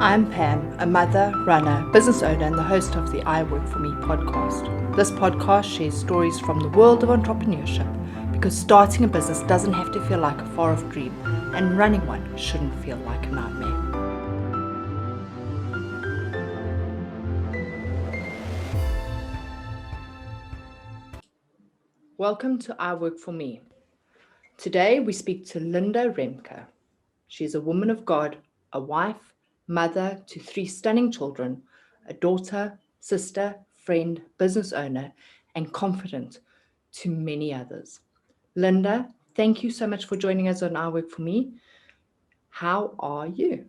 I'm Pam, a mother, runner, business owner, and the host of the I Work For Me podcast. This podcast shares stories from the world of entrepreneurship because starting a business doesn't have to feel like a far-off dream, and running one shouldn't feel like a nightmare. Welcome to I Work For Me. Today we speak to Linda Remke. She is a woman of God, a wife, mother to 3 stunning children, a daughter, sister, friend, business owner, and confidant to many others. Linda, thank you so much for joining us on I Work For Me. How are you?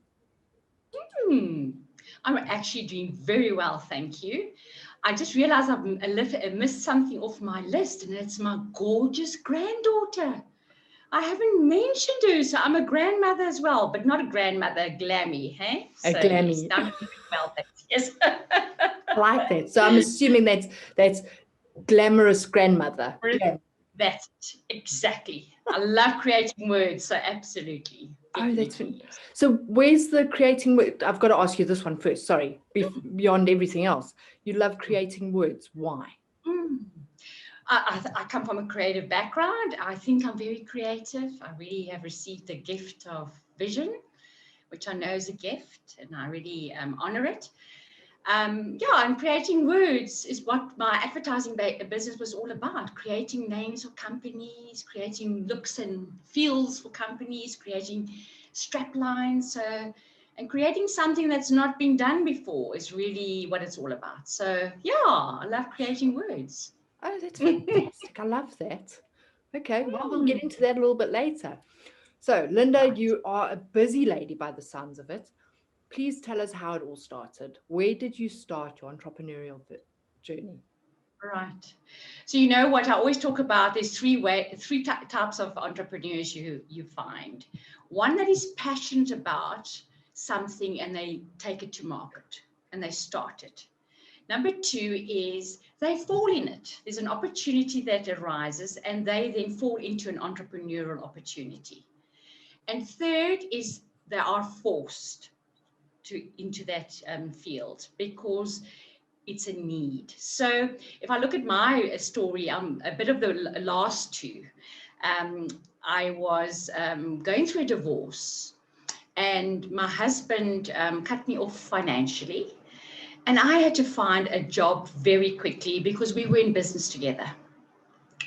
I'm actually doing very well, thank you. I just realized I've missed something off my list, and it's my gorgeous granddaughter. I haven't mentioned her, so I'm a grandmother as well, but not a grandmother, a glammy, hey? A So, glammy. Yes, I'm doing well, thanks. Yes. I like that. So I'm assuming that's glamorous grandmother. That's it, exactly. I love creating words, so absolutely. Oh, that's Definitely. so. Where's the creating word? I've got to ask you this one first. Sorry, beyond everything else, you love creating words. Why? I come from a creative background. I think I'm very creative. I really have received the gift of vision, which I know is a gift, and I really honor it. And creating words is what my advertising business was all about, creating names for companies, creating looks and feels for companies, creating strap lines, and creating something that's not been done before is really what it's all about. So, yeah, I love creating words. Oh, that's fantastic. I love that. Okay, well, we'll get into that a little bit later. So, Linda, you are a busy lady by the sounds of it. Please tell us how it all started. Where did you start your entrepreneurial journey? Right. So you know what I always talk about, there's three types of entrepreneurs you find. One that is passionate about something and they take it to market and they start it. Number 2 is they fall in it. There's an opportunity that arises and they then fall into an entrepreneurial opportunity. And third is they are forced into that field because it's a need. So if I look at my story, I'm a bit of the last two. I was going through a divorce and my husband cut me off financially. And I had to find a job very quickly because we were in business together.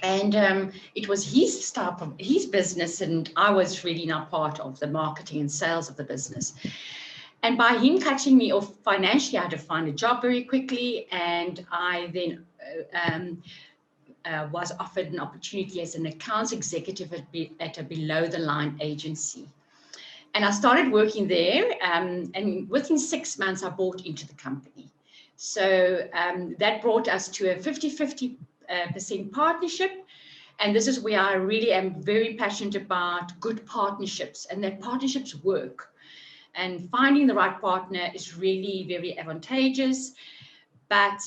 And it was his type of his business, and I was really not part of the marketing and sales of the business. And by him cutting me off financially, I had to find a job very quickly. And I then was offered an opportunity as an accounts executive at a below the line agency. And I started working there. And within 6 months, I bought into the company. So that brought us to a 50-50% partnership. And this is where I really am very passionate about good partnerships and that partnerships work. And finding the right partner is really very advantageous. But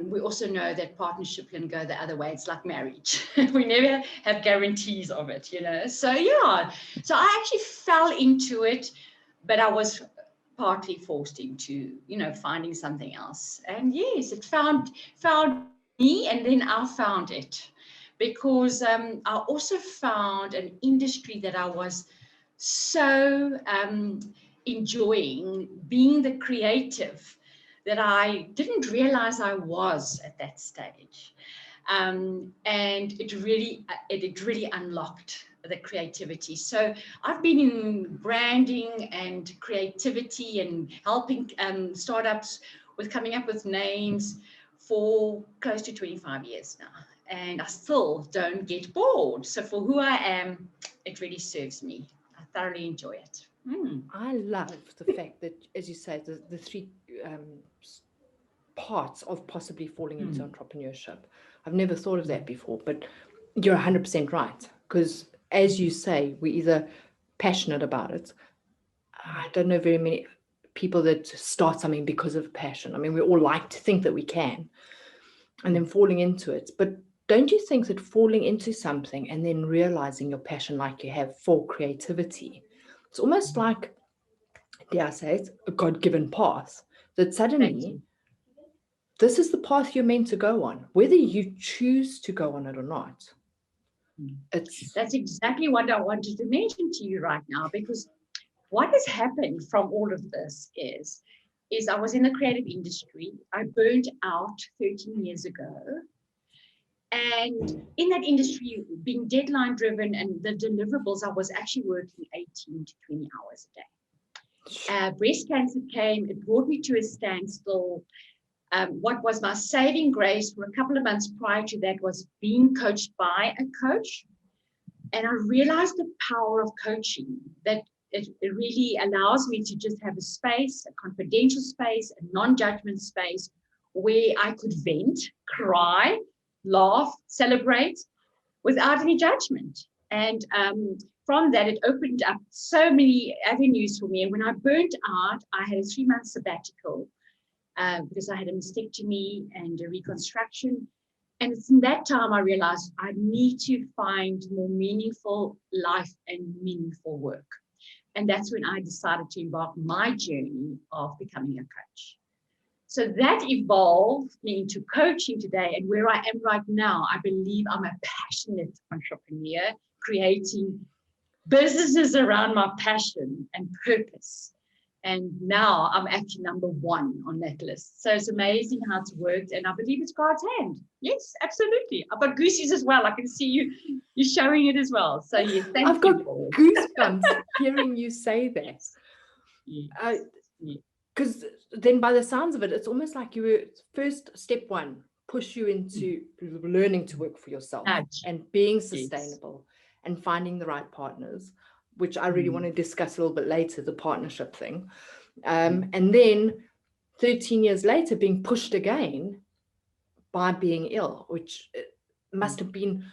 we also know that partnership can go the other way. It's like marriage. We never have guarantees of it, you know. So, yeah. So I actually fell into it, but I was partly forced into, you know, finding something else. And yes, it found me, and then I found it. Because I also found an industry that I was so enjoying, being the creative that I didn't realize I was at that stage. And it really unlocked the creativity. So I've been in branding and creativity and helping startups with coming up with names for close to 25 years now. And I still don't get bored. So for who I am, it really serves me. I thoroughly enjoy it. I love the fact that, as you say, the 3 parts of possibly falling into entrepreneurship. I've never thought of that before, but you're 100% right. Because as you say, we're either passionate about it. I don't know very many people that start something because of passion. I mean, we all like to think that we can, and then falling into it. But don't you think that falling into something and then realizing your passion like you have for creativity, it's almost like dare I say it, a God-given path, that Thank suddenly you. this is the path you're meant to go on, whether you choose to go on it or not. That's exactly what I wanted to mention to you right now, because what has happened from all of this is I was in the creative industry. I burned out 13 years ago. And in that industry, being deadline driven and the deliverables, I was actually working 18 to 20 hours a day. Breast cancer came, it brought me to a standstill. What was my saving grace for a couple of months prior to that was being coached by a coach. And I realized the power of coaching, that it really allows me to just have a space, a confidential space, a non-judgment space where I could vent, cry, laugh, celebrate without any judgment. And from that, it opened up so many avenues for me. And when I burnt out, I had a 3-month sabbatical because I had a mastectomy and a reconstruction. And it's in that time I realized I need to find more meaningful life and meaningful work. And that's when I decided to embark my journey of becoming a coach. So that evolved me into coaching today. And where I am right now, I believe I'm a passionate entrepreneur, creating businesses around my passion and purpose. And now I'm actually number 1 on that list. So it's amazing how it's worked. And I believe it's God's hand. Yes, absolutely. I've got goosies as well. I can see you're showing it as well. So yes, thank I've got goosebumps hearing you say that. Yes. Because then by the sounds of it, it's almost like you were first step 1, push you into learning to work for yourself and being sustainable and finding the right partners, which I really want to discuss a little bit later, the partnership thing. And then 13 years later, being pushed again by being ill, which must have been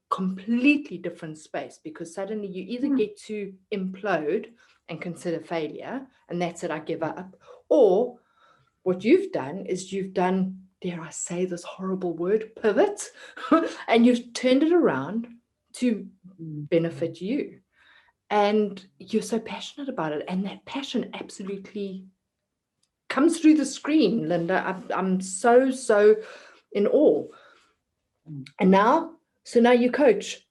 completely different space, because suddenly you either get to implode and consider failure, and that's it, I give up, or what you've done is you've done, dare I say this horrible word, pivot, and you've turned it around to benefit you. And you're so passionate about it, and that passion absolutely comes through the screen, Linda. I'm so in awe. And now you coach,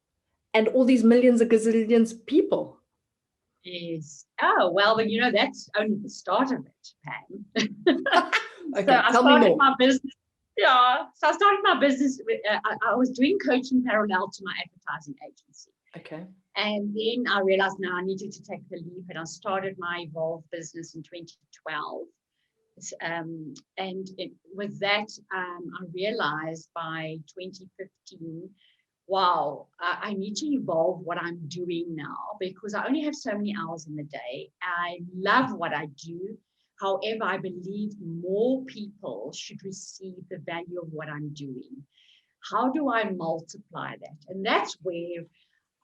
and all these millions of gazillions people. Yes. Oh, well, but that's only the start of it, Pam. Okay, so I started my business. Yeah. So I started my business. I was doing coaching parallel to my advertising agency. Okay. And then I realized now I needed to take the leap, and I started my Evolve business in 2012. With that, I realized by 2015, wow, I need to evolve what I'm doing now, because I only have so many hours in the day. I love what I do. However, I believe more people should receive the value of what I'm doing. How do I multiply that? And that's where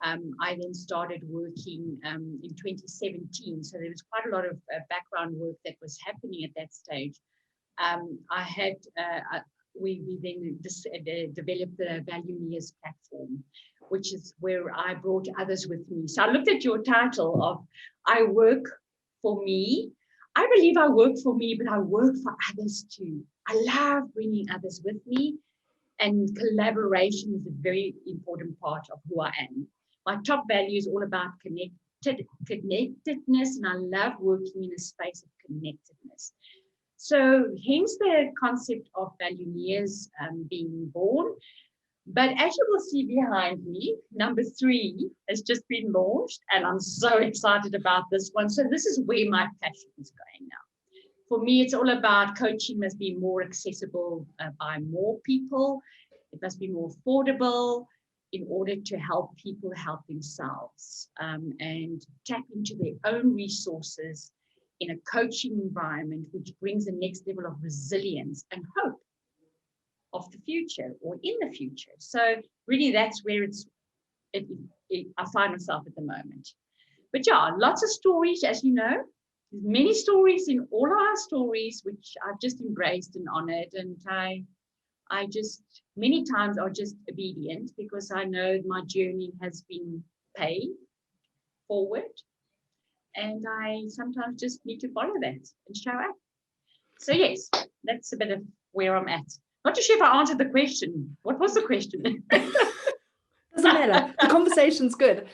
I then started working in 2017. So there was quite a lot of background work that was happening at that stage. We then developed the Valueers platform, which is where I brought others with me. So I looked at your title of I work for me. I believe I work for me, but I work for others too. I love bringing others with me, and collaboration is a very important part of who I am. My top value is all about connectedness, and I love working in a space of connectedness. So hence the concept of Valueers being born. But as you will see behind me, number 3 has just been launched, and I'm so excited about this one. So this is where my passion is going now. For me, it's all about coaching must be more accessible by more people. It must be more affordable in order to help people help themselves and tap into their own resources in a coaching environment, which brings the next level of resilience and hope of the future or in the future. So really that's where I find myself at the moment. But yeah, lots of stories, as you know, many stories in all our stories, which I've just embraced and honored. And I just many times are just obedient, because I know my journey has been paid forward. and I sometimes just need to follow that and show up. So yes, that's a bit of where I'm at. Not too sure if I answered the question. What was the question? Doesn't matter. The conversation's good.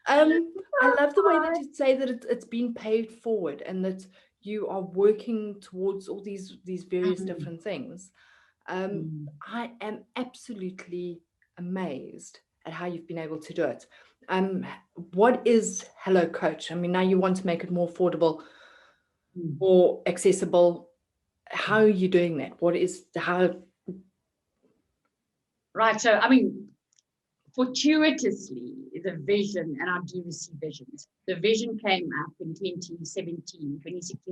I love the way that you say that it's been paved forward and that you are working towards all these various different things. I am absolutely amazed at how you've been able to do it. What is Hello Coach? I mean, now you want to make it more affordable, more accessible. How are you doing that? Right. So, I mean, fortuitously, the vision, and I do receive visions, the vision came up in 2016,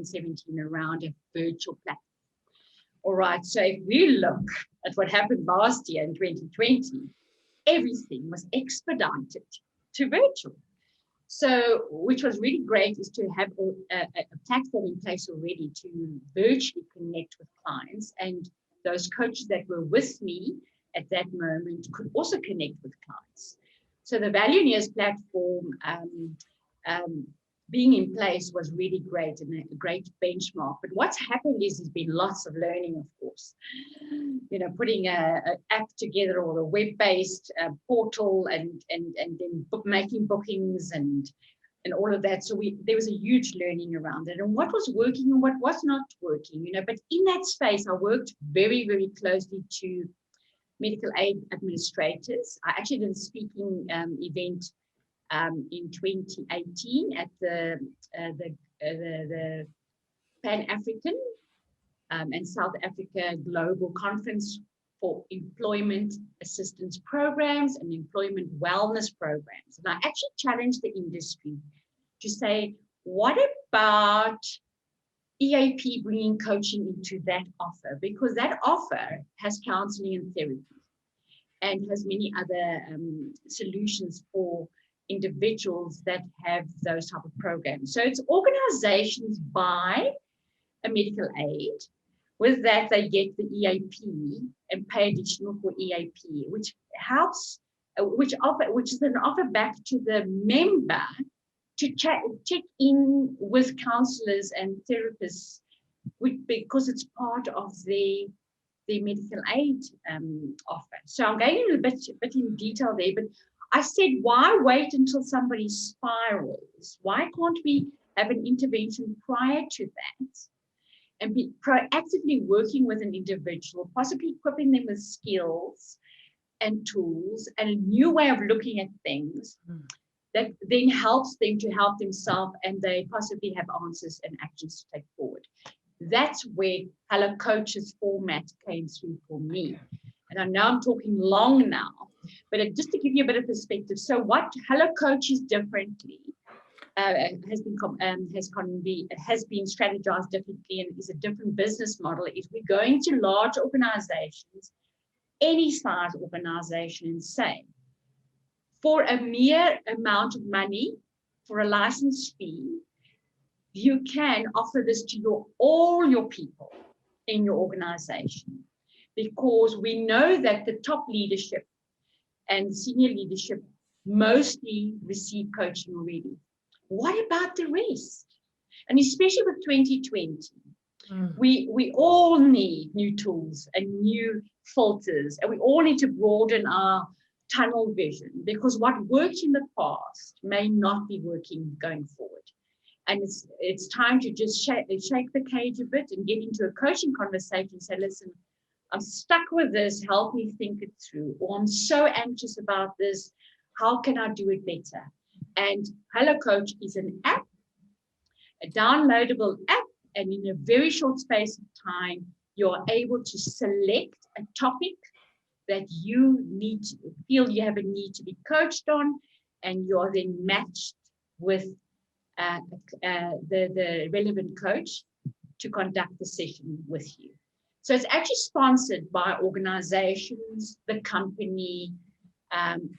17 around a virtual platform. All right. So if we look at what happened last year in 2020, everything was expedited to virtual. So, which was really great, is to have a platform in place already to virtually connect with clients, and those coaches that were with me at that moment could also connect with clients. So the Valueers platform being in place was really great and a great benchmark. But what's happened is there's been lots of learning, of course. You know, putting an app together or a web-based portal and then making bookings and all of that. So there was a huge learning around it and what was working and what was not working, you know. But in that space, I worked very, very closely to medical aid administrators. I actually did a speaking event in 2018 at the Pan-African and South Africa Global Conference for Employment Assistance Programs and Employment Wellness Programs. And I actually challenged the industry to say, what about EAP bringing coaching into that offer? Because that offer has counseling and therapy and has many other solutions for individuals that have those type of programs. So it's organizations buy a medical aid. With that, they get the EAP and pay additional for EAP, which helps, which is an offer back to the member to check in with counselors and therapists, because it's part of the medical aid offer. So I'm going in a bit in detail there, but I said, why wait until somebody spirals? Why can't we have an intervention prior to that and be proactively working with an individual, possibly equipping them with skills and tools and a new way of looking at things that then helps them to help themselves, and they possibly have answers and actions to take forward. That's where Hello Coach's format came through for me. And I know I'm talking long now, but just to give you a bit of perspective. So what Hello Coach is differently, has been strategized differently and is a different business model, is we're going to large organizations, any size organization, and say, for a mere amount of money, for a license fee, you can offer this to all your people in your organization, because we know that the top leadership and senior leadership mostly receive coaching already. What about the rest? And especially with 2020, we all need new tools and new filters, and we all need to broaden our tunnel vision, because what worked in the past may not be working going forward. And it's time to just shake the cage a bit and get into a coaching conversation and say, listen, I'm stuck with this, help me think it through, or I'm so anxious about this, how can I do it better? And Hello Coach is an app, a downloadable app, and in a very short space of time, you're able to select a topic that you feel you have a need to be coached on, and you're then matched with the relevant coach to conduct the session with you. So it's actually sponsored by organizations, the company,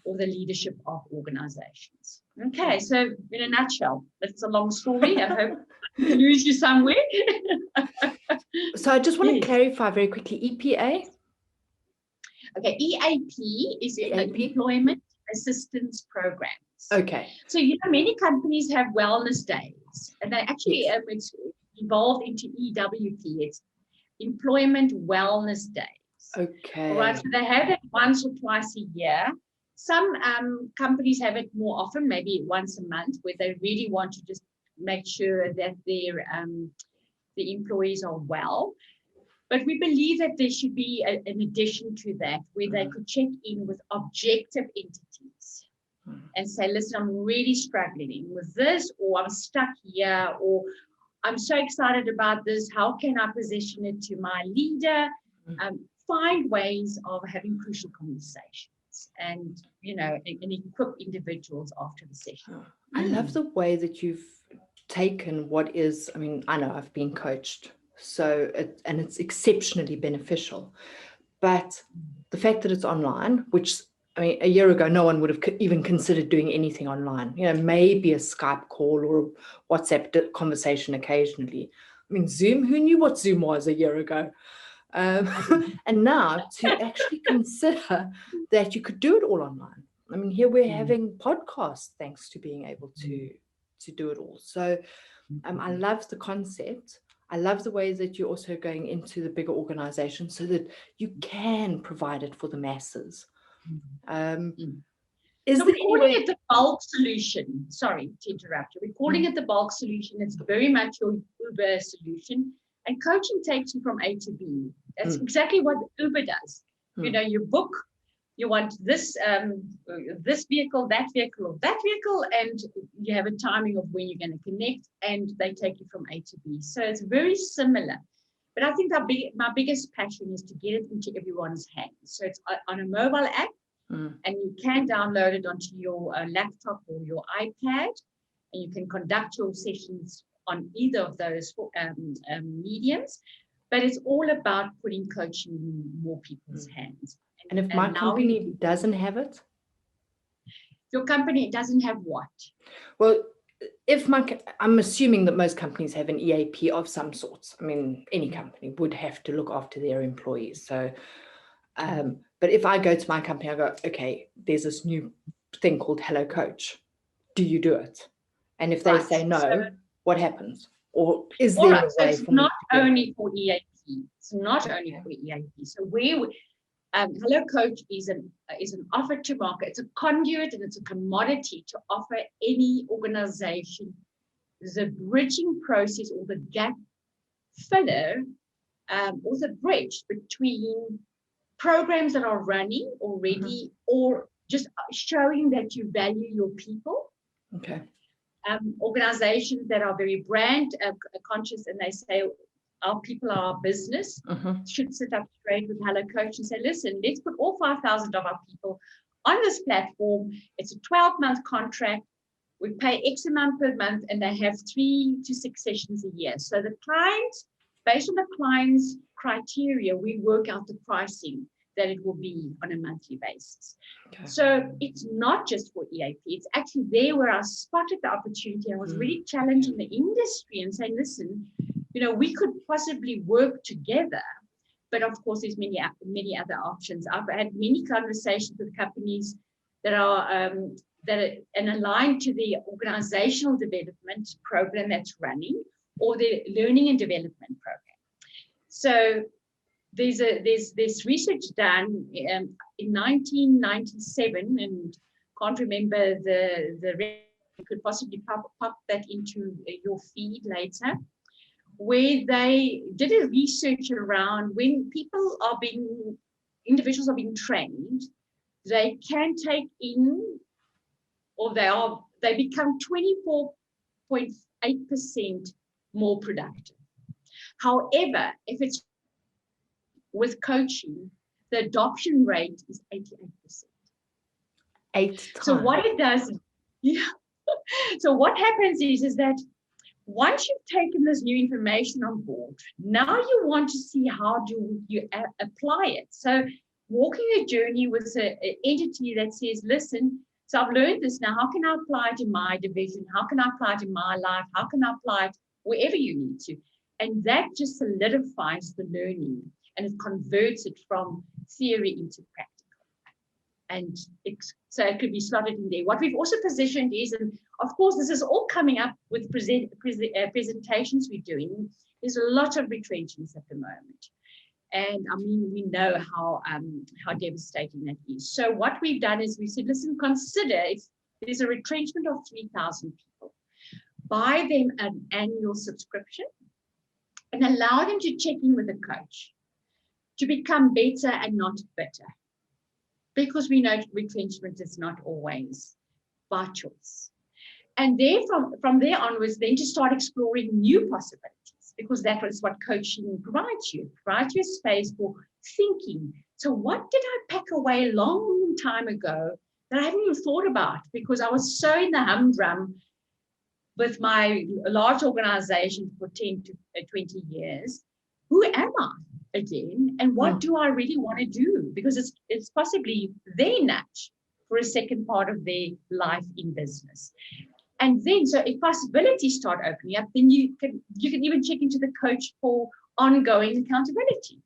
or the leadership of organizations. Okay, so in a nutshell, that's a long story. I hope I lose you somewhere. So I just want to clarify very quickly, EPA? Okay, EAP is Employment Assistance Programs. Okay. So, many companies have wellness days, and they actually, it's evolved into EWP. It's Employment Wellness Days. Okay. All right, so they have it once or twice a year. Some companies have it more often, maybe once a month, where they really want to just make sure that the employees are well. But we believe that there should be an addition to that, where they could check in with objective entities and say, listen, I'm really struggling with this, or I'm stuck here, or I'm so excited about this. How can I position it to my leader? Find ways of having crucial conversations and, and equip individuals after the session. I love the way that you've taken what is, I know I've been coached, and it's exceptionally beneficial, but the fact that it's online, which a year ago, no one would have even considered doing anything online, maybe a Skype call or a WhatsApp conversation occasionally. Zoom, who knew what Zoom was a year ago? And now to actually consider that you could do it all online. Here we're having podcasts thanks to being able to do it all. So I love the concept. I love the way that you're also going into the bigger organization so that you can provide it for the masses. So we're calling it the bulk solution. Sorry to interrupt you. We're calling it the bulk solution. It's very much your Uber solution. And coaching takes you from A to B. That's exactly what Uber does. You book, you want this vehicle, that vehicle, or that vehicle, and you have a timing of when you're going to connect, and they take you from A to B. So it's very similar. But I think my biggest passion is to get it into everyone's hands. So it's on a mobile app, and you can download it onto your laptop or your iPad, and you can conduct your sessions on either of those mediums. But it's all about putting coaching in more people's hands. And if my company doesn't have it? Your company doesn't have what? Well, I'm assuming that most companies have an EAP of some sorts. Any company would have to look after their employees. So, but if I go to my company, I go, okay, there's this new thing called Hello Coach. Do you do it? And if they say no, what happens? Or is there a way? So it's not only for EAP. It's not only for EAP. So Hello Coach is an offer to market. It's a conduit and it's a commodity to offer any organization the bridging process or the gap filler or the bridge between programs that are running already or just showing that you value your people. Okay. Organizations that are very brand conscious and they say, our people are our business, should sit up straight with Hello Coach and say, listen, let's put all 5,000 of our people on this platform. It's a 12-month contract. We pay X amount per month, and they have 3 to 6 sessions a year. So the clients, based on the client's criteria, we work out the pricing that it will be on a monthly basis. Okay. So it's not just for EAP. It's actually there where I spotted the opportunity. I was really challenging the industry and saying, listen, we could possibly work together, but of course, there's many other options. I've had many conversations with companies that are aligned to the organizational development program that's running or the learning and development program. So there's research done in 1997, and can't remember you could possibly pop that into your feed later, where they did a research around when individuals are being trained, they can take in, or they become 24.8% more productive. However, if it's with coaching, the adoption rate is 88%. 8 times. So what it does, so what happens is that once you've taken this new information on board, now you want to see how do you apply it. So walking a journey with an entity that says, listen, so I've learned this now, how can I apply it in my division? How can I apply it in my life? How can I apply it wherever you need to? And that just solidifies the learning and it converts it from theory into practical. And so it could be slotted in there. What we've also positioned is, and of course, this is all coming up with presentations we're doing. There's a lot of retrenchments at the moment. And I mean, we know how devastating that is. So what we've done is we said, listen, consider if there's a retrenchment of 3,000 people, buy them an annual subscription and allow them to check in with a coach to become better and not bitter. Because we know retrenchment is not always by choice. And there, from there onwards, then to start exploring new possibilities, because that is what coaching provides you a space for thinking. So what did I pack away a long time ago that I haven't even thought about, because I was so in the humdrum with my large organization for 10 to 20 years. Who am I again? And what do I really want to do? Because it's possibly their nudge for a second part of their life in business. And then, so if possibilities start opening up, then you can even check into the coach for ongoing accountability.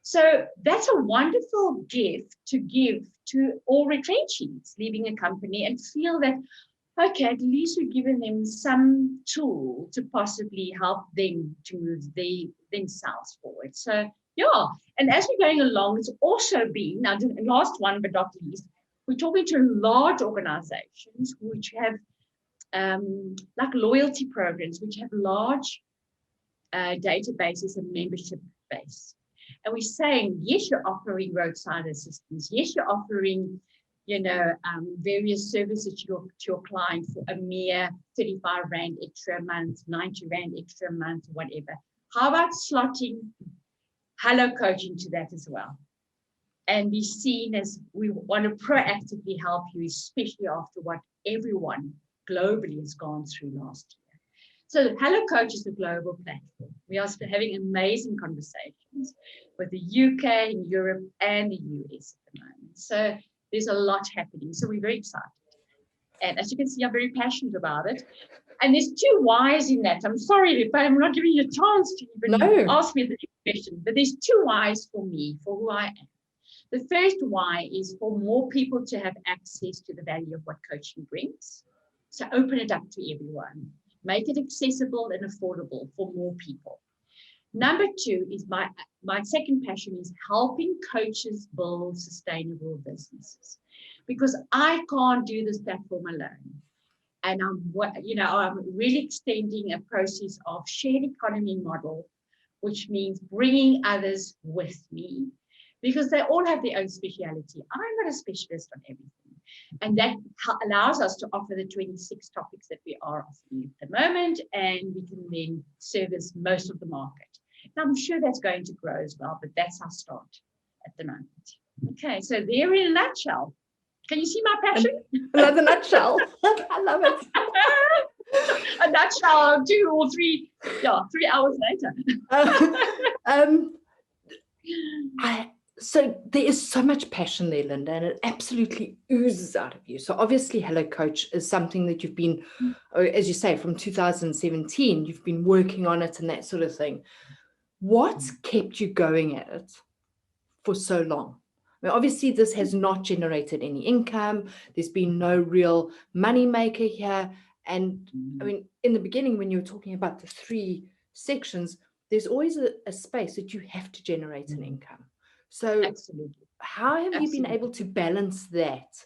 So that's a wonderful gift to give to all retrenchees leaving a company, and feel that, okay, at least we've given them some tool to possibly help them to move themselves forward. So, yeah, and as we're going along, it's also been, now the last one but not least, we're talking to large organizations which have like loyalty programs, which have large databases and membership base. And we're saying, yes, you're offering roadside assistance. Yes, you're offering, various services to your client for a mere 35 Rand extra a month, 90 Rand extra a month, whatever. How about slotting Hello Coach into that as well? And be seen as, we want to proactively help you, especially after what everyone globally has gone through last year. So Hello Coach is a global platform. We are having amazing conversations with the UK and Europe and the US at the moment. So there's a lot happening. So we're very excited. And as you can see, I'm very passionate about it. And there's two whys in that. I'm sorry if I'm not giving you a chance to even ask me the question, but there's two whys for me, for who I am. The first why is for more people to have access to the value of what coaching brings. So open it up to everyone. Make it accessible and affordable for more people. Number two is my second passion is helping coaches build sustainable businesses, because I can't do this platform alone. And I'm really extending a process of shared economy model, which means bringing others with me, because they all have their own speciality. I'm not a specialist on everything. And that allows us to offer the 26 topics that we are offering at the moment, and we can then service most of the market. And I'm sure that's going to grow as well, but that's our start at the moment. Okay, so there in a nutshell. Can you see my passion? Another nutshell. I love it. A nutshell, 2 or 3 hours later. So there is so much passion there, Linda, and it absolutely oozes out of you. So obviously Hello Coach is something that you've been, as you say, from 2017, you've been working on it and that sort of thing. What's kept you going at it for so long? I mean, obviously this has not generated any income. There's been no real money maker here. And I mean, in the beginning, when you were talking about the 3 sections, there's always a space that you have to generate an income. So absolutely. How have you been able to balance that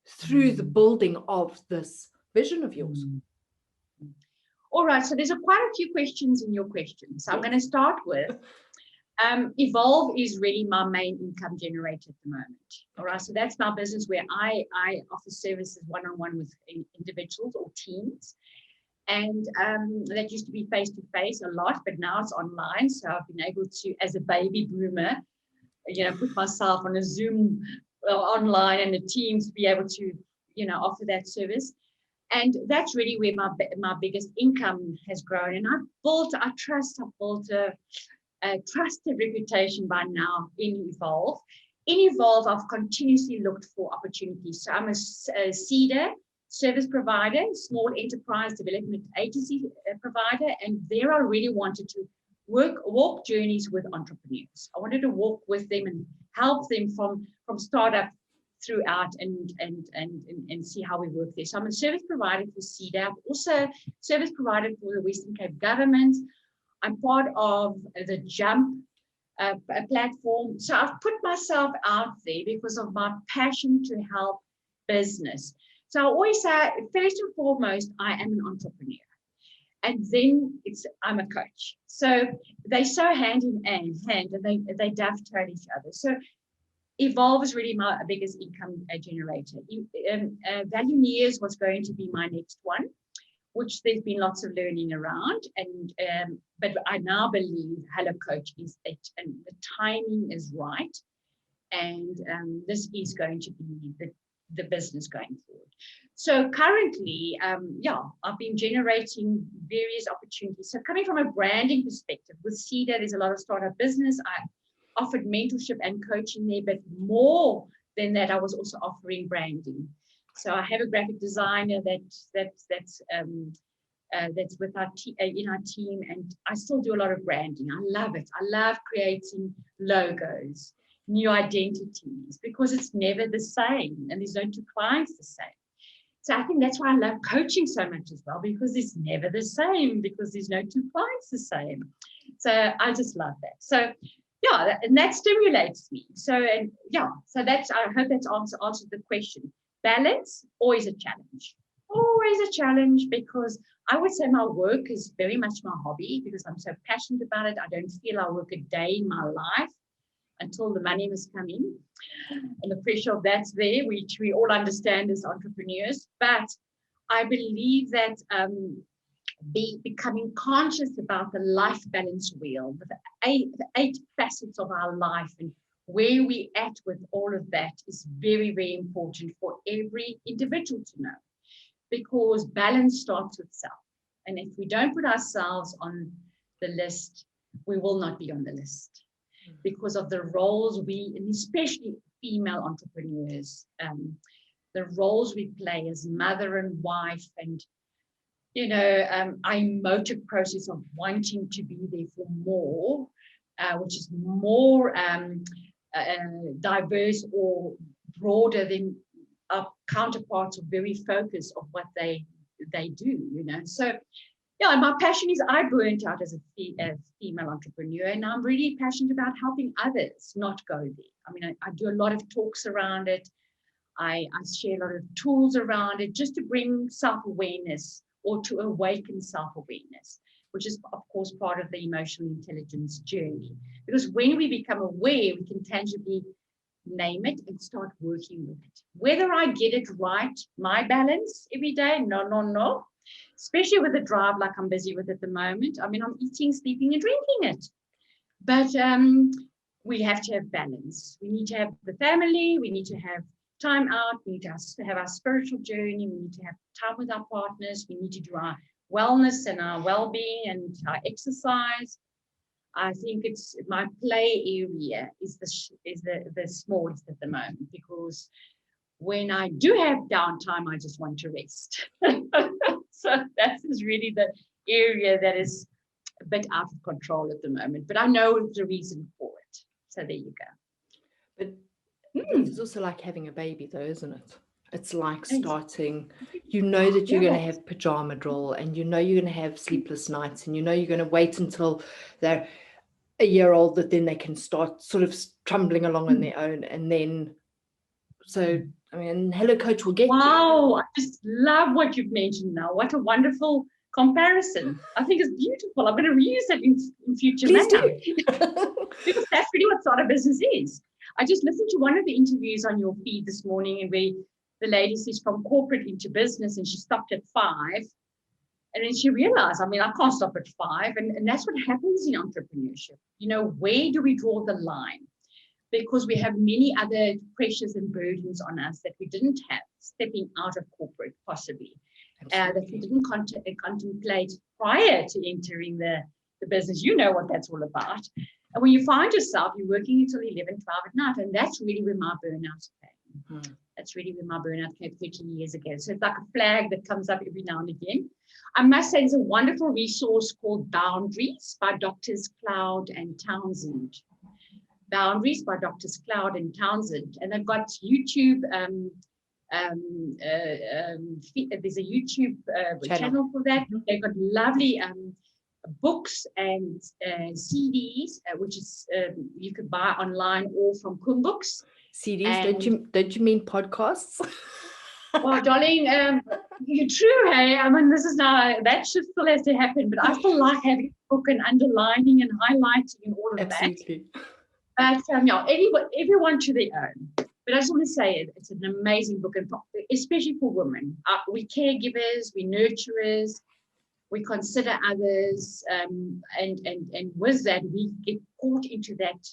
through the building of this vision of yours? All right, so there's quite a few questions in your question. So I'm going to start with, Evolve is really my main income generator at the moment. All right, so that's my business where I offer services one-on-one with individuals or teams. And that used to be face-to-face a lot, but now it's online. So I've been able to, as a baby boomer, put myself on a Zoom online and the teams to be able to, offer that service. And that's really where my biggest income has grown. And I've built a trusted reputation by now in Evolve. In Evolve, I've continuously looked for opportunities. So I'm a CEDA service provider, small enterprise development agency provider, and there I really wanted to walk journeys with entrepreneurs. I wanted to walk with them and help them from startup throughout and see how we work there. So I'm a service provider for CEDA. I'm also service provider for the Western Cape government. I'm part of the Jump platform. So I've put myself out there because of my passion to help business. So I always say, first and foremost, I am an entrepreneur. And then I'm a coach. So they so hand in hand and they dovetail each other. So Evolve is really my biggest income generator. Value Years was going to be my next one, which there's been lots of learning around. But I now believe Hello Coach is it, and the timing is right. And this is going to be the business going forward. So currently, I've been generating various opportunities. So coming from a branding perspective, with CEDA, there's a lot of startup business. I offered mentorship and coaching there, but more than that, I was also offering branding. So I have a graphic designer that's with our in our team, and I still do a lot of branding. I love it. I love creating logos, new identities, because it's never the same, and there's no two clients the same. So I think that's why I love coaching so much as well, because it's never the same, because there's no two clients the same. So I just love that. So yeah, and that stimulates me. So so that's, I hope that's answered the question. Balance, always a challenge. Always a challenge, because I would say my work is very much my hobby, because I'm so passionate about it. I don't feel I work a day in my life until the money must come in. And the pressure of that's there, which we all understand as entrepreneurs. But I believe that becoming conscious about the life balance wheel, the eight facets of our life, and where we at with all of that is very, very important for every individual to know, because balance starts with self. And if we don't put ourselves on the list, we will not be on the list, because of the roles and especially female entrepreneurs, the roles we play as mother and wife, and our emotive process of wanting to be there for more, which is more diverse or broader than our counterparts are very focused of what they do, So yeah, my passion is I burnt out as a female entrepreneur, and I'm really passionate about helping others not go there. I mean, I do a lot of talks around it. I share a lot of tools around it, just to bring self-awareness, or to awaken self-awareness, which is, of course, part of the emotional intelligence journey. Because when we become aware, we can tangibly name it and start working with it. Whether I get it right, my balance every day, no. Especially with the drive like I'm busy with at the moment. I mean, I'm eating, sleeping, and drinking it. But we have to have balance. We need to have the family. We need to have time out. We need to have our spiritual journey. We need to have time with our partners. We need to do our wellness and our well-being and our exercise. I think it's my play area is the smallest at the moment, because when I do have downtime, I just want to rest. So that is really the area that is a bit out of control at the moment, but I know the reason for it. So there you go. But it's also like having a baby, though, isn't it? It's like starting, that you're going to have pajama drill, and you're going to have sleepless nights, and you're going to wait until they're a year old, that then they can start sort of tumbling along on their own. And then, so, I mean, Hello Coach will get you. Wow, I just love what you've mentioned now. What a wonderful comparison. I think it's beautiful. I'm going to reuse it in future. Please do. Because that's really what startup business is. I just listened to one of the interviews on your feed this morning, and where the lady says from corporate into business, and she stopped at 5. And then she realized, I mean, I can't stop at 5. And that's what happens in entrepreneurship. Where do we draw the line? Because we have many other pressures and burdens on us that we didn't have stepping out of corporate, possibly, that we didn't contemplate prior to entering the business. You know what that's all about. And when you find yourself, you're working until 11, 12 at night, and that's really where my burnout came. That's really where my burnout came 30 years ago. So it's like a flag that comes up every now and again. I must say, there's a wonderful resource called Boundaries by Doctors Cloud and Townsend. Boundaries by Drs. Cloud and Townsend, and they've got YouTube. There's a YouTube channel for that. They've got lovely books and CDs, which is you could buy online or from Kudos. CDs? And don't you mean podcasts? Well, darling, you're true, hey. I mean, this is now, that should still has to happen, but I still like having a book and underlining and highlighting and all of Absolutely. that. But yeah, everyone to their own. But I just want to say it's an amazing book, and especially for women. We're caregivers, we're nurturers, we consider others, and with that, we get caught into that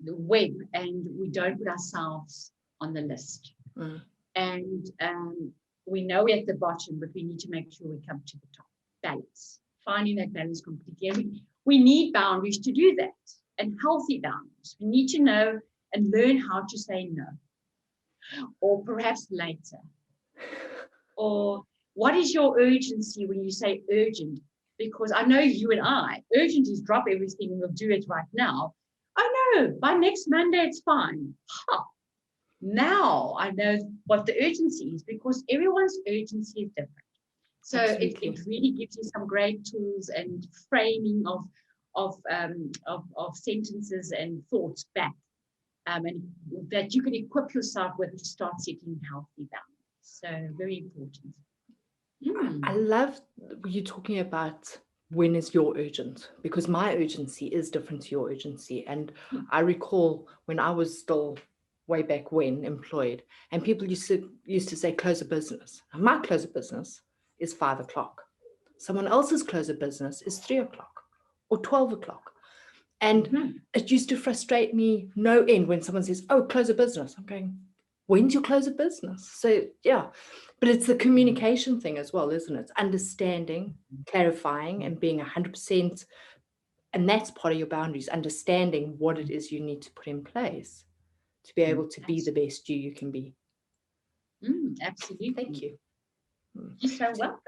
web, and we don't put ourselves on the list. And we know we're at the bottom, but we need to make sure we come to the top. Balance, finding that balance completely. And we need boundaries to do that, and healthy boundaries. We need to know and learn how to say no, or perhaps later. Or what is your urgency when you say urgent? Because I know you and I, urgent is drop everything and we'll do it right now. Oh no, by next Monday it's fine. Now I know what the urgency is, because everyone's urgency is different. So it really gives you some great tools and framing of sentences and thoughts back, and that you can equip yourself with to start setting healthy boundaries. So very important. I love you talking about when is your urgent, because my urgency is different to your urgency. And I recall when I was still way back when employed, and people used to say close a business. And my close of business is 5 o'clock. Someone else's close of business is 3 o'clock or 12 o'clock. And it used to frustrate me no end when someone says, oh, close a business. I'm going, when's your close of business? So yeah, but it's the communication thing as well, isn't it? It's understanding, clarifying, and being 100%. And that's part of your boundaries, understanding what it is you need to put in place to be able to be the best you can be. Absolutely. Thank you. You're so welcome.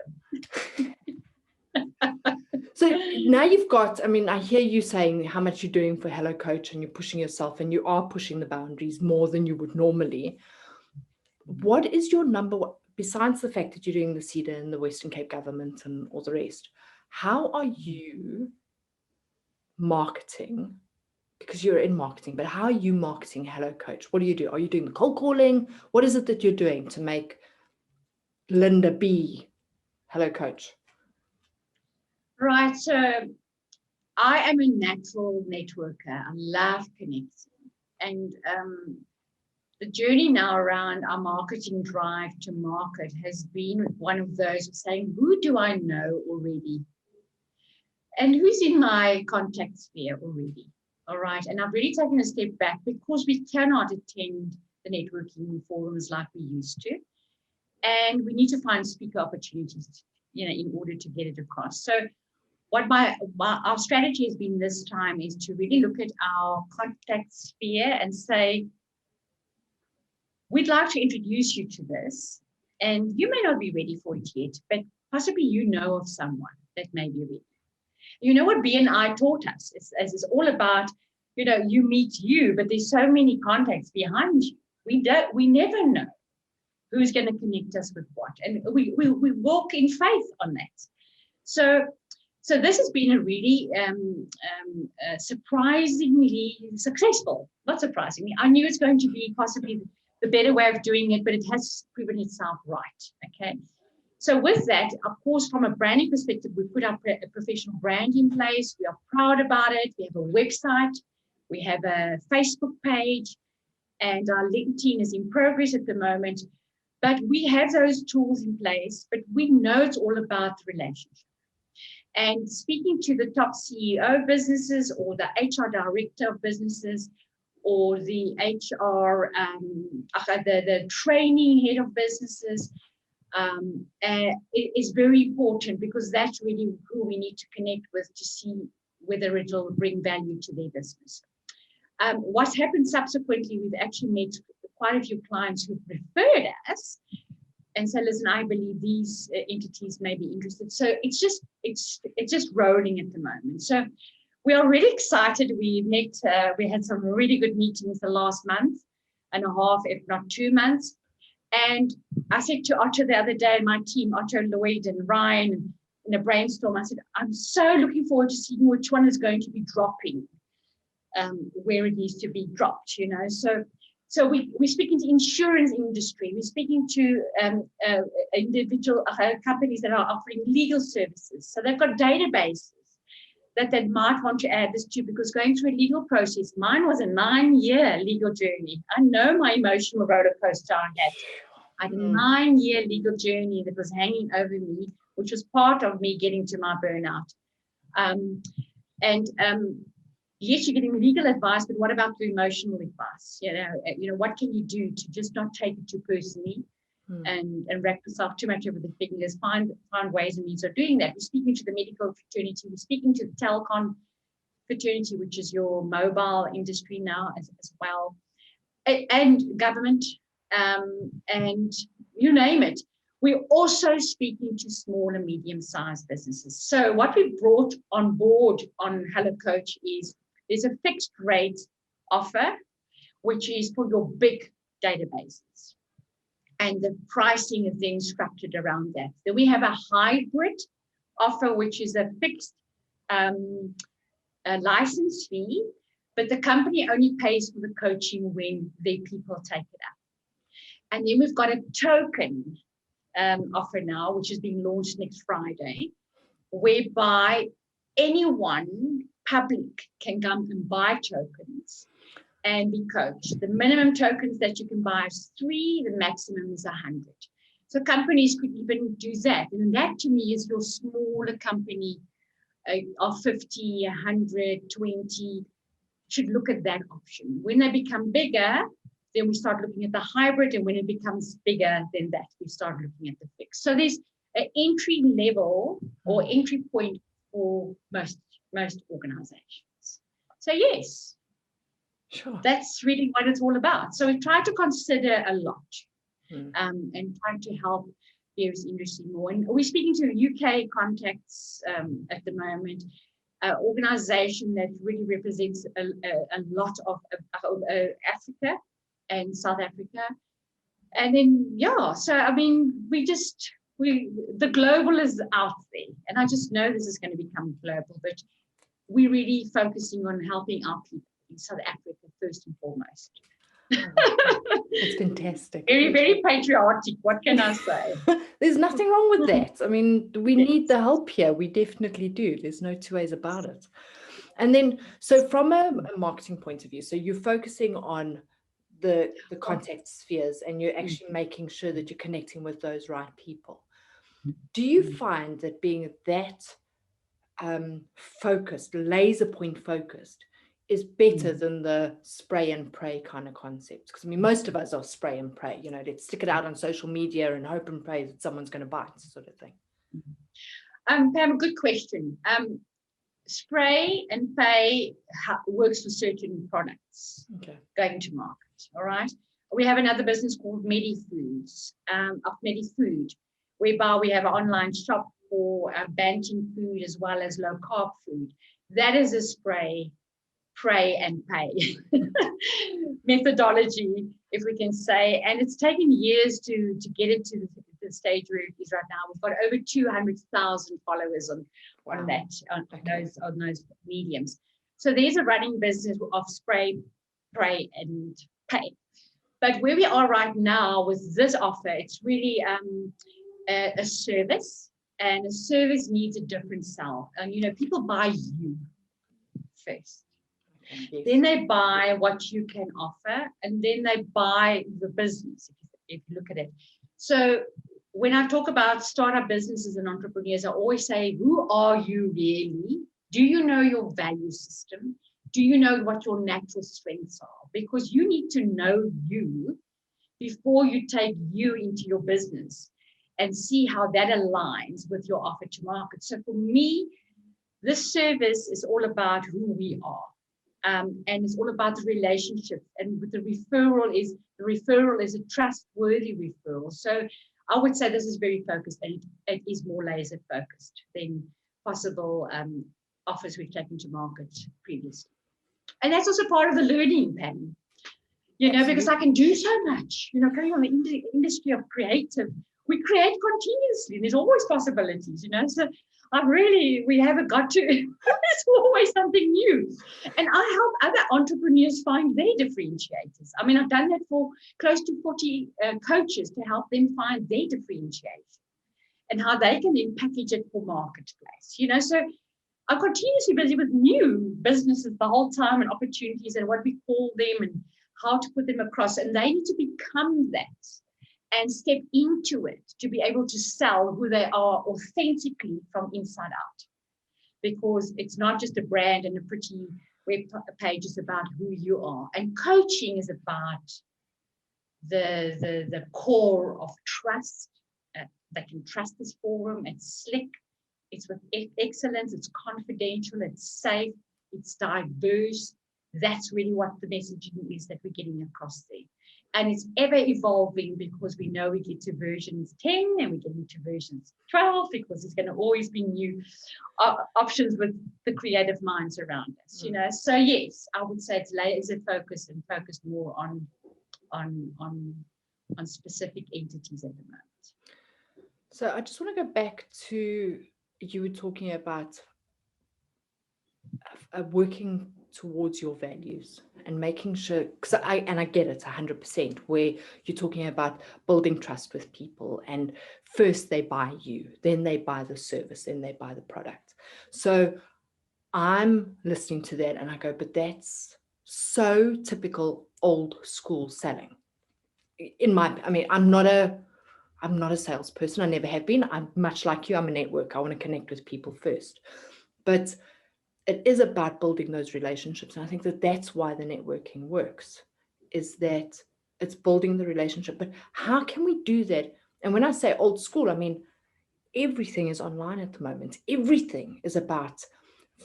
So now you've got, I mean, I hear you saying how much you're doing for Hello Coach, and you're pushing yourself, and you are pushing the boundaries more than you would normally. What is your number one, besides the fact that you're doing the CEDA and the Western Cape government and all the rest, how are you marketing? Because you're in marketing, but how are you marketing Hello Coach? What do you do? Are you doing the cold calling? What is it that you're doing to make Linda be Hello Coach? Right. So I am a natural networker. I love connecting. And the journey now around our marketing drive to market has been one of those of saying, who do I know already? And who's in my contact sphere already? All right. And I've really taken a step back, because we cannot attend the networking forums like we used to. And we need to find speaker opportunities, in order to get it across. So what our strategy has been this time is to really look at our contact sphere and say, we'd like to introduce you to this. And you may not be ready for it yet, but possibly you know of someone that may be ready. You know what BNI taught us? It's all about, you meet you, but there's so many contacts behind you. We never know who's going to connect us with what. And we walk in faith on that. So this has been a really surprisingly successful, not surprisingly. I knew it's going to be possibly the better way of doing it, but it has proven itself right, okay? So with that, of course, from a branding perspective, we put up a professional brand in place. We are proud about it. We have a website. We have a Facebook page, and our LinkedIn is in progress at the moment. But we have those tools in place, but we know it's all about the relationship. And speaking to the top CEO of businesses, or the HR director of businesses, or the HR, the training head of businesses, it is very important, because that's really who we need to connect with to see whether it will bring value to their business. What's happened subsequently, we've actually met quite a few clients who've referred us and say, listen, I believe these entities may be interested. So it's just rolling at the moment. So We are really excited. We had some really good meetings the last month and a half, if not 2 months. And I said to Otto the other day, my team, Otto, Lloyd, and Ryan, in a brainstorm, I said, I'm so looking forward to seeing which one is going to be dropping, where it needs to be dropped, So we're speaking to insurance industry. We're speaking to individual companies that are offering legal services. So they've got databases that they might want to add this to, because going through a legal process, mine was a 9-year legal journey. I know my emotional roller coaster I had a 9-year legal journey that was hanging over me, which was part of me getting to my burnout. Yes, you're getting legal advice, but what about the emotional advice? What can you do to just not take it too personally and wrap yourself too much over the fingers? Find ways and means of doing that. We're speaking to the medical fraternity. We're speaking to the telecom fraternity, which is your mobile industry now as well, and government, and you name it. We're also speaking to small and medium-sized businesses. So what we brought on board on Hello Coach is there's a fixed rate offer, which is for your big databases. And the pricing is then structured around that. Then we have a hybrid offer, which is a fixed license fee, but the company only pays for the coaching when their people take it up. And then we've got a token offer now, which is being launched next Friday, whereby anyone, public, can come and buy tokens and be coached. The minimum tokens that you can buy is 3, the maximum is 100. So companies could even do that. And that to me is your smaller company of 50, 100, 20, should look at that option. When they become bigger, then we start looking at the hybrid, and when it becomes bigger than that, we start looking at the fixed. So there's an entry level or entry point for most organizations. So yes, sure, that's really what it's all about. So we try to consider a lot and try to help various industry more. And we're speaking to UK contacts at the moment, an organization that really represents a lot of Africa and South Africa. And then, so I mean, the global is out there, and I just know this is going to become global, but we're really focusing on helping our people in South Africa first and foremost. It's fantastic. Very, very patriotic. What can I say? There's nothing wrong with that. I mean, we need the help here. We definitely do. There's no two ways about it. And then, so from a marketing point of view, so you're focusing on the contact spheres, and you're actually making sure that you're connecting with those right people. Do you find that being that focused, laser point focused, is better than the spray and pray kind of concept? Because I mean, most of us are spray and pray, let's stick it out on social media and hope and pray that someone's going to bite, sort of thing. Pam, good question. Spray and pray works for certain products going to market. All right. We have another business called MediFoods, MediFood, whereby we have an online shop for banting food as well as low carb food. That is a spray, pray and pay methodology, if we can say. And it's taken years to get it to the stage where it is right now. We've got over 200,000 followers on those mediums. So there's a running business of spray, pray and pay. But where we are right now with this offer, it's really a service, and a service needs a different sell. And people buy you first. Yes. Then they buy what you can offer, and then they buy the business, if you look at it. So when I talk about startup businesses and entrepreneurs, I always say, who are you really? Do you know your value system? Do you know what your natural strengths are? Because you need to know you before you take you into your business and see how that aligns with your offer to market. So for me, this service is all about who we are. And it's all about the relationship. And with the referral is a trustworthy referral. So I would say this is very focused, and it is more laser focused than possible offers we've taken to market previously. And that's also part of the learning, Pam. Because I can do so much, coming on the industry of creative, we create continuously. There's always possibilities, so we haven't got to, there's always something new. And I help other entrepreneurs find their differentiators. I mean, I've done that for close to 40 coaches to help them find their differentiation and how they can then package it for marketplace, so I'm continuously busy with new businesses the whole time and opportunities and what we call them and how to put them across, and they need to become that and step into it to be able to sell who they are authentically from inside out, because it's not just a brand and a pretty web page. It's about who you are, and coaching is about the core of trust. They can trust this forum. It's slick, it's with excellence, it's confidential, it's safe, it's diverse. That's really what the messaging is that we're getting across there. And it's ever evolving, because we know we get to versions 10 and we get into versions 12, because there's going to always be new options with the creative minds around us, So yes, I would say it's laser focused and focused more on specific entities at the moment. So I just want to go back to, you were talking about working towards your values and making sure, because I get it 100%, where you're talking about building trust with people, and first they buy you, then they buy the service, then they buy the product. So I'm listening to that and I go, but that's so typical old school selling. I'm not a salesperson. I never have been. I'm much like you. I'm a networker. I want to connect with people first. But it is about building those relationships. And I think that that's why the networking works, is that it's building the relationship. But how can we do that? And when I say old school, I mean, everything is online at the moment. Everything is about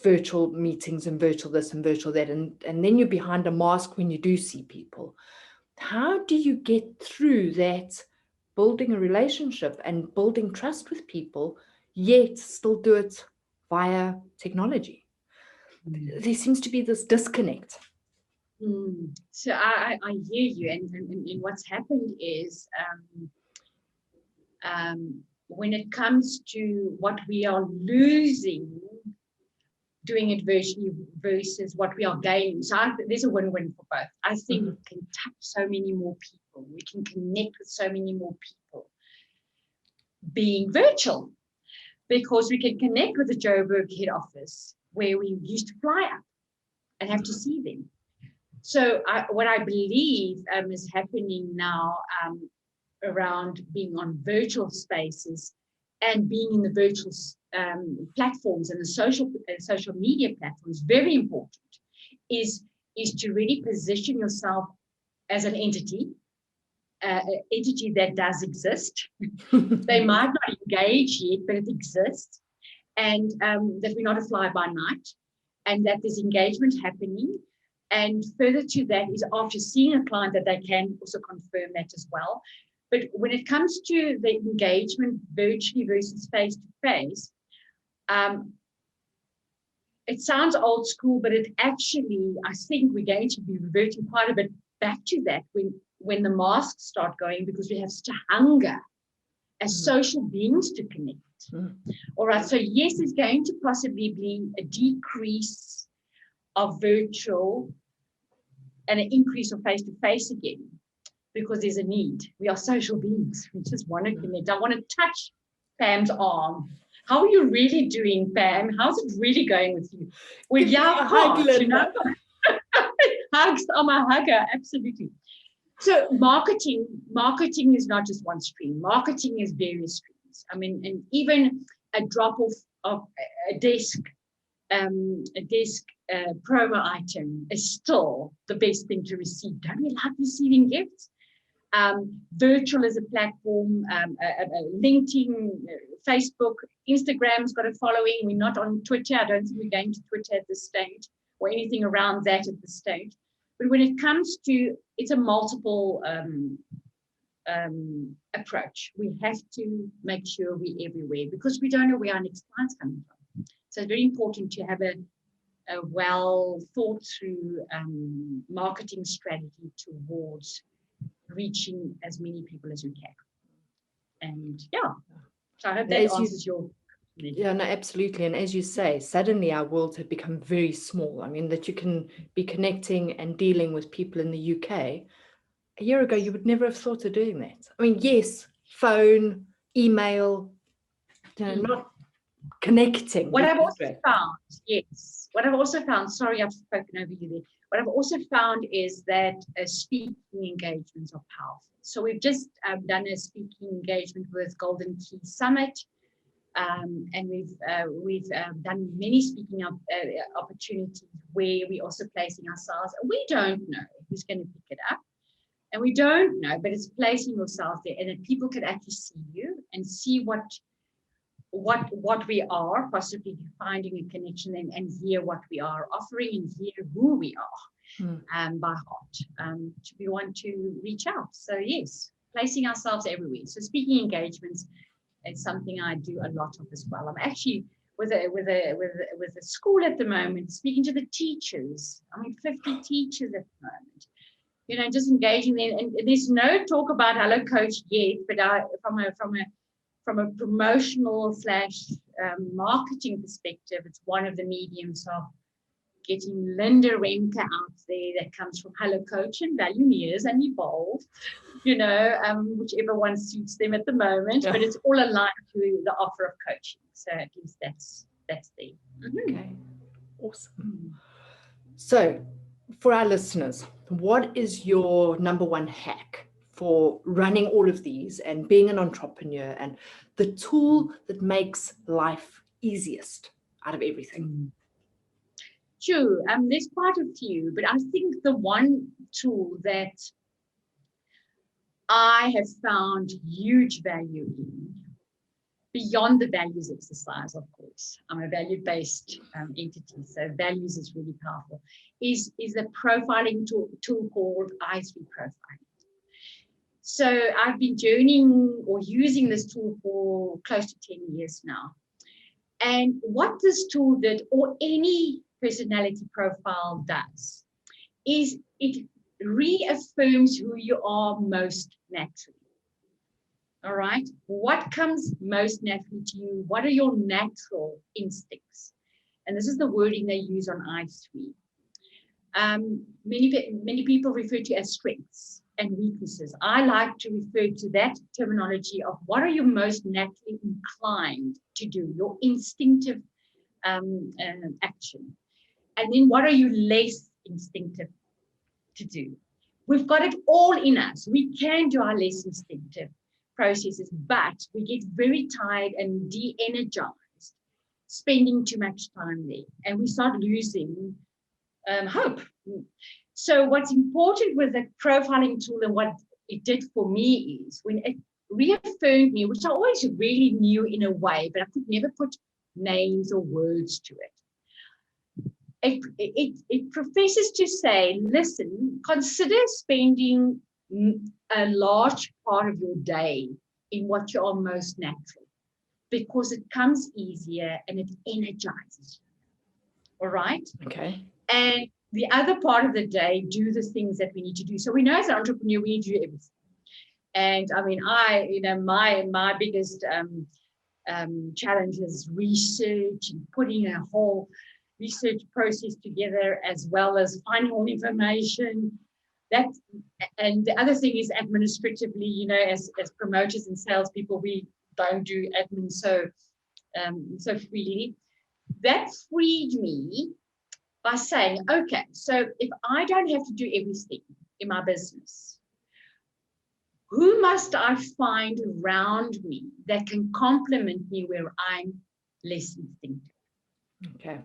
virtual meetings and virtual this and virtual that. And then you're behind a mask when you do see people. How do you get through that, building a relationship and building trust with people, yet still do it via technology? There seems to be this disconnect. So I hear you, and what's happened is when it comes to what we are losing doing it virtually versus what we are gaining, so there's a win-win for both. I think we can touch so many more people, we can connect with so many more people being virtual, because we can connect with the Joburg head office where we used to fly up and have to see them. So what I believe is happening now around being on virtual spaces and being in the virtual platforms and the social media platforms, very important, is to really position yourself as an entity that does exist. They might not engage yet, but it exists, and that we're not a fly-by-night, and that there's engagement happening. And further to that is, after seeing a client, that they can also confirm that as well. But when it comes to the engagement virtually versus face-to-face, it sounds old school, but it actually, I think we're going to be reverting quite a bit back to that when the masks start going, because we have such a hunger as social beings to connect. All right, so yes, there's going to possibly be a decrease of virtual and an increase of face-to-face again, because there's a need. We are social beings. We just want to connect. I want to touch Pam's arm. How are you really doing, Pam? How's it really going with you? Well, yeah, hugs. I'm a hugger, absolutely. So marketing is not just one stream. Marketing is various streams. I mean, and even a drop of a desk promo item is still the best thing to receive. Don't we like receiving gifts? Virtual is a platform, LinkedIn, Facebook, Instagram's got a following. We're not on Twitter. I don't think we're going to Twitter at this stage or anything around that at this stage. But when it comes to, it's a multiple approach. We have to make sure we're everywhere, because we don't know where our next client's coming from. So it's very important to have a well thought through marketing strategy towards reaching as many people as we can. And yeah, so I hope that answers your. Yeah, no, absolutely. And as you say, suddenly our worlds have become very small. I mean, that you can be connecting and dealing with people in the UK. A year ago, you would never have thought of doing that. I mean, yes, phone, email, not connecting. What I've also found, yes, what I've also found, sorry, I've spoken over you there. What I've also found is that speaking engagements are powerful. So we've just done a speaking engagement with Golden Key Summit. And we've done many speaking opportunities where we're also placing ourselves. We don't know who's going to pick it up, and we don't know, but it's placing yourself there, and that people can actually see you and see what we are, possibly finding a connection and hear what we are offering and hear who we are by heart. We want to reach out. So yes, placing ourselves everywhere. So speaking engagements. It's something I do a lot of as well. I'm actually with a school at the moment, speaking to the teachers. I mean, 50 teachers at the moment. Just engaging them. And there's no talk about Hello Coach yet, but from a promotional / marketing perspective, it's one of the mediums of getting Linda Remke out there that comes from Hello Coach and Value Years and Evolve, whichever one suits them at the moment, but it's all aligned to the offer of coaching. So at least that's there. Okay, awesome. So for our listeners, what is your number one hack for running all of these and being an entrepreneur and the tool that makes life easiest out of everything? Sure, there's quite a few, but I think the one tool that I have found huge value in, beyond the values exercise, of course, I'm a value-based entity, so values is really powerful, is a profiling tool called I3 profiling. So I've been journeying or using this tool for close to 10 years now. And what this tool did, or any personality profile does, is it reaffirms who you are most naturally. All right? What comes most naturally to you? What are your natural instincts? And this is the wording they use on I3. Many people refer to as strengths and weaknesses. I like to refer to that terminology of what are you most naturally inclined to do, your instinctive action. And then what are you less instinctive to do? We've got it all in us. We can do our less instinctive processes, but we get very tired and de-energized spending too much time there, and we start losing hope. So what's important with the profiling tool and what it did for me is when it reaffirmed me, which I always really knew in a way, but I could never put names or words to it. It professes to say, listen, consider spending a large part of your day in what you are most natural, because it comes easier and it energizes you. All right? Okay. And the other part of the day, do the things that we need to do. So we know as an entrepreneur, we need to do everything. And I mean, my biggest challenge is research and putting a whole research process together, as well as finding all information. And the other thing is administratively, as promoters and salespeople, we don't do admin so freely. That freed me by saying, okay, so if I don't have to do everything in my business, who must I find around me that can complement me where I'm less instinctive? Okay.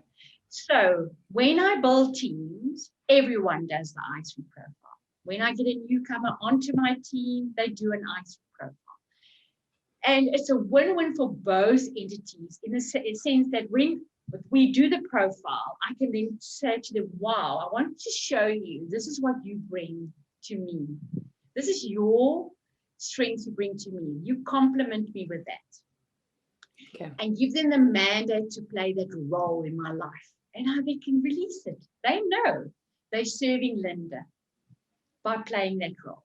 So when I build teams, everyone does the I3 profile. When I get a newcomer onto my team, they do an I3 profile. And it's a win-win for both entities in the sense that when we do the profile, I can then say to them, wow, I want to show you, this is what you bring to me. This is your strength you bring to me. You complement me with that. Okay. and give them the mandate to play that role in my life. And how they can release it. They know they're serving Linda by playing that role.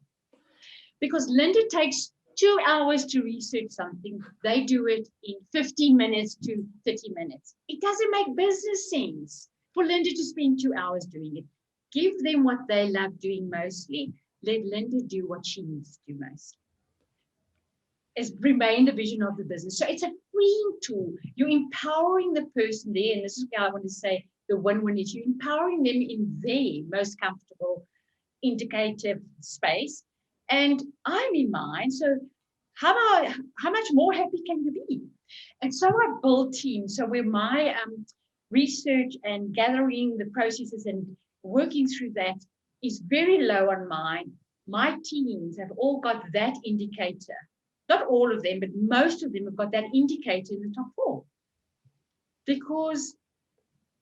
Because Linda takes 2 hours to research something. They do it in 15 minutes to 30 minutes. It doesn't make business sense for Linda to spend 2 hours doing it. Give them what they love doing mostly. Let Linda do what she needs to do most. Is remain the vision of the business. So it's a freeing tool. You're empowering the person there, and this is what I want to say, the win-win is you're empowering them in their most comfortable, indicative space. And I'm in mine, so how much more happy can you be? And so I build teams. So where my research and gathering the processes and working through that is very low on mine. My teams have all got that indicator. Not all of them, but most of them have got that indicator in the top 4. Because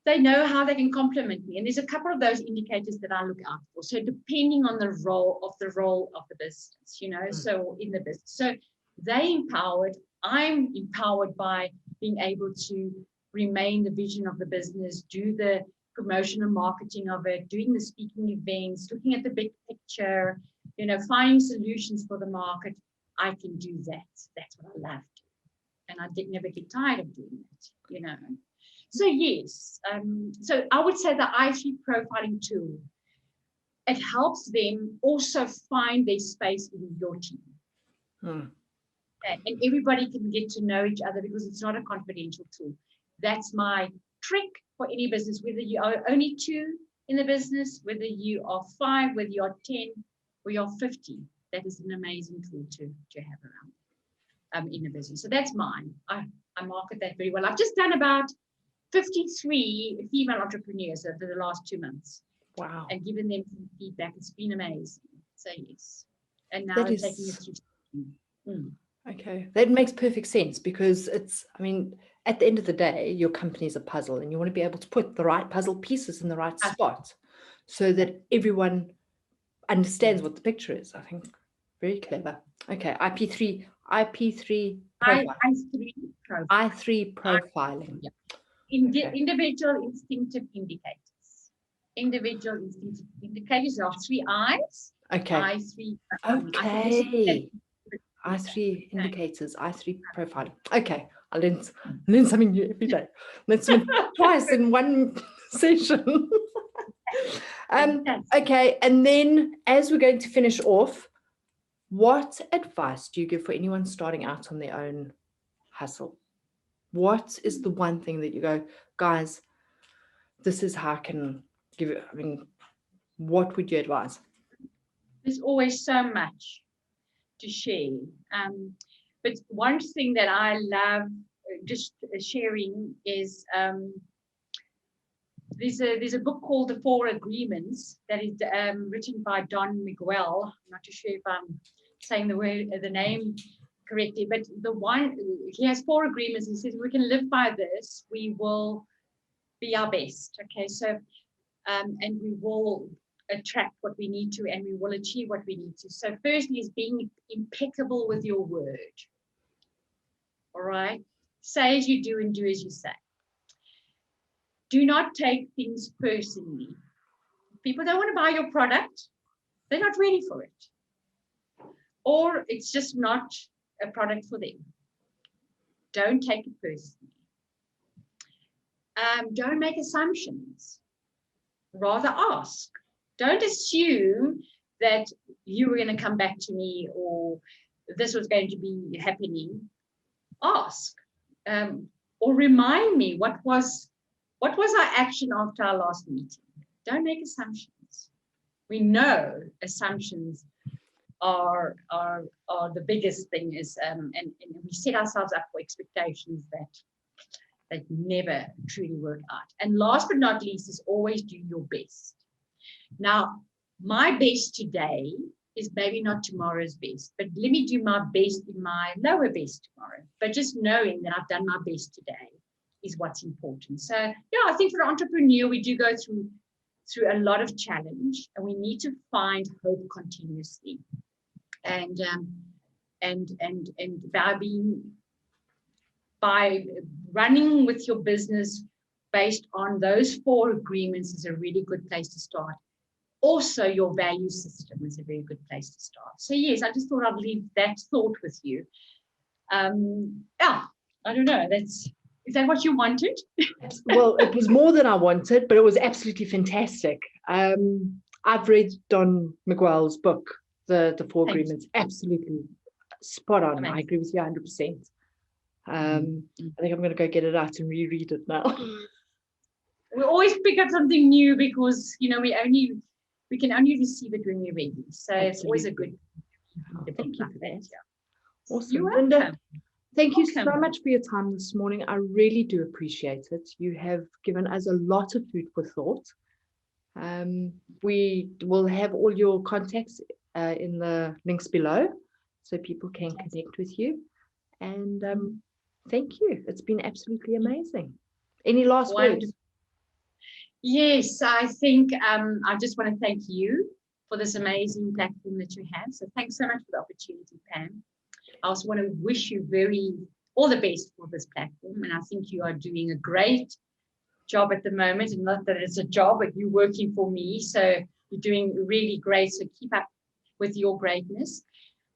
they know how they can complement me. And there's a couple of those indicators that I look out for. So depending on the role of the business, so in the business. So they empowered, I'm empowered by being able to remain the vision of the business, do the promotion and marketing of it, doing the speaking events, looking at the big picture, finding solutions for the market. I can do that. That's what I love. And I did never get tired of doing it, So yes, so I would say the I3 profiling tool, it helps them also find their space in your team. And everybody can get to know each other because it's not a confidential tool. That's my trick for any business, whether you are only 2 in the business, whether you are 5, whether you are 10, or you're 50. That is an amazing tool to have around in a business. So that's mine. I market that very well. I've just done about 53 female entrepreneurs over the last 2 months. Wow. And given them some feedback. It's been amazing. So yes. And now I'm taking it through. Okay. That makes perfect sense because at the end of the day, your company is a puzzle and you want to be able to put the right puzzle pieces in the right spot so that everyone understands what the picture is. I think very clever. Okay, IP3 profile. I3 profiling. Yeah. Individual instinctive indicators. Individual instinctive indicators are 3 I's. Okay. I3. Okay. I3 indicators, I3 profiling. Okay, I learn something new every day. Learn something twice in one session. Okay, and then as we're going to finish off, what advice do you give for anyone starting out on their own hustle? What is the one thing that you go, guys, this is how I can give it? What would you advise? There's always so much to share. But one thing that I love just sharing is there's a book called The 4 Agreements that is written by Don Miguel. I'm not too sure if I'm saying the name correctly, but he has 4 agreements. He says we can live by this. We will be our best. Okay, so and we will attract what we need to, and we will achieve what we need to. So firstly is being impeccable with your word. All right, say as you do and do as you say. Do not take things personally. People don't want to buy your product. They're not ready for it. Or it's just not a product for them. Don't take it personally. Don't make assumptions. Rather ask. Don't assume that you were going to come back to me or this was going to be happening. Ask. Or remind me what was our action after our last meeting. Don't make assumptions. We know assumptions are the biggest thing is and we set ourselves up for expectations that never truly work out. And last but not least is always do your best. Now, my best today is maybe not tomorrow's best, but let me do my best in my lower best tomorrow. But just knowing that I've done my best today is what's important. So yeah, I think for an entrepreneur, we do go through a lot of challenge, and we need to find hope continuously. And by running with your business based on those 4 agreements is a really good place to start. Also, your value system is a very good place to start. So yes, I just thought I'd leave that thought with you. I don't know. Is that what you wanted? Well, it was more than I wanted, but it was absolutely fantastic. I've read Don Miguel's book, the 4 agreements, absolutely spot on. Amazing. I agree with you 100%. I think I'm going to go get it out and reread it now. We always pick up something new because, we can only receive it when we're ready. So absolutely. It's always a good. Thank you for that. Yeah. Awesome. You're Linda, welcome. Thank you so much for your time this morning. I really do appreciate it. You have given us a lot of food for thought. We will have all your contacts in the links below so people can connect with you. And thank you. It's been absolutely amazing. Any last words? Yes, I think I just want to thank you for this amazing platform that you have. So thanks so much for the opportunity, Pam. I also want to wish you all the best for this platform. And I think you are doing a great job at the moment. And not that it's a job, but you're working for me. So you're doing really great. So keep up with your greatness.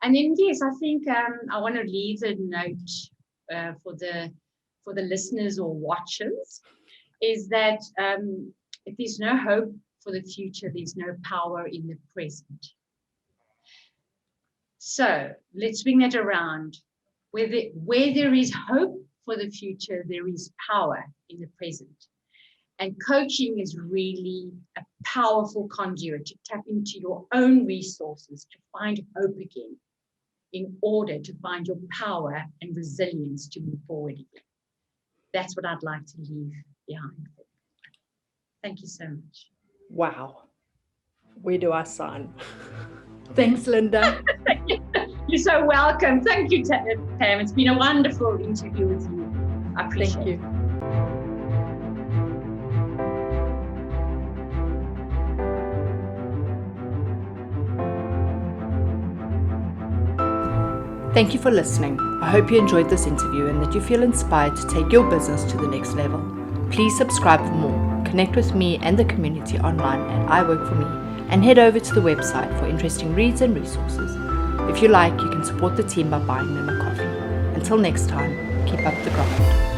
And then, yes, I think I want to leave a note for the listeners or watchers is that if there's no hope for the future, there's no power in the present. So let's bring that around. Where there is hope for the future, there is power in the present. And coaching is really a powerful conduit to tap into your own resources to find hope again in order to find your power and resilience to move forward again. That's what I'd like to leave behind. Thank you so much. Wow. Where do I sign? Thanks, Linda. You're so welcome. Thank you, Pam. It's been a wonderful interview with you. I appreciate it. Thank you for listening. I hope you enjoyed this interview and that you feel inspired to take your business to the next level. Please subscribe for more. Connect with me and the community online at I Work For Me and head over to the website for interesting reads and resources. If you like, you can support the team by buying them a coffee. Until next time, keep up the grind.